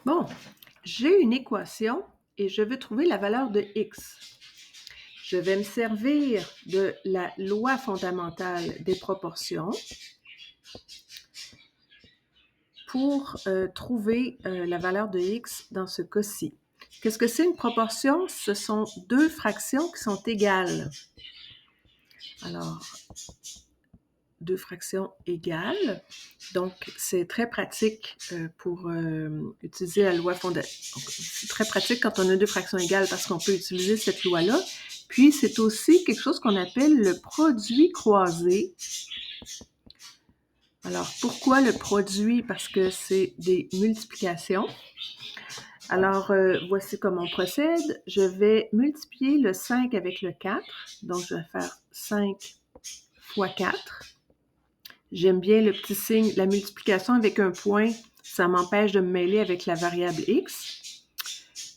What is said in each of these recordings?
Bon, j'ai une équation et je veux trouver la valeur de x. Je vais me servir de la loi fondamentale des proportions pour trouver la valeur de x dans ce cas-ci. Qu'est-ce que c'est une proportion? Ce sont deux fractions qui sont égales. Alors, deux fractions égales. Donc, c'est très pratique pour utiliser la loi fondamentale. C'est très pratique quand on a deux fractions égales parce qu'on peut utiliser cette loi-là. Puis, c'est aussi quelque chose qu'on appelle le produit croisé. Alors, pourquoi le produit? Parce que c'est des multiplications. Alors, voici comment on procède. Je vais multiplier le 5 avec le 4. Donc, je vais faire 5 fois 4. J'aime bien le petit signe, la multiplication avec un point, ça m'empêche de me mêler avec la variable x.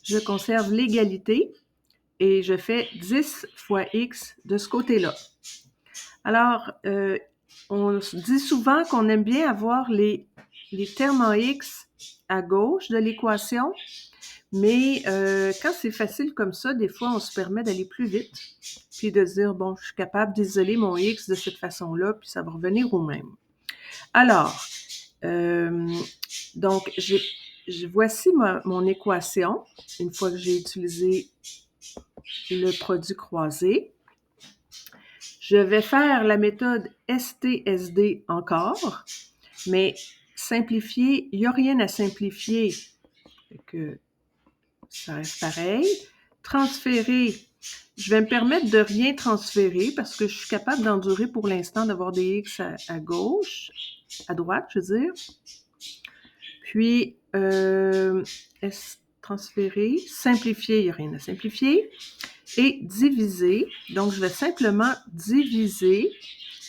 Je conserve l'égalité et je fais 10 fois x de ce côté-là. Alors, on se dit souvent qu'on aime bien avoir les termes en x à gauche de l'équation, mais quand c'est facile comme ça, des fois, on se permet d'aller plus vite, puis de dire, bon, je suis capable d'isoler mon x de cette façon-là, puis ça va revenir au même. Alors, donc, voici mon équation, une fois que j'ai utilisé le produit croisé. Je vais faire la méthode STSD encore, mais simplifier, il n'y a rien à simplifier, que ça reste pareil. Transférer, je vais me permettre de rien transférer parce que je suis capable d'endurer pour l'instant d'avoir des x à gauche, à droite, je veux dire. Puis, transférer, simplifier, il n'y a rien à simplifier. Et diviser, donc je vais simplement diviser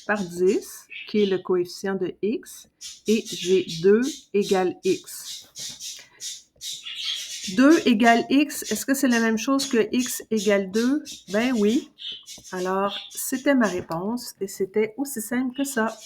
par 10, qui est le coefficient de x, et j'ai 2 égale x. 2 égale x, est-ce que c'est la même chose que x égale 2? Ben oui. Alors, c'était ma réponse et c'était aussi simple que ça.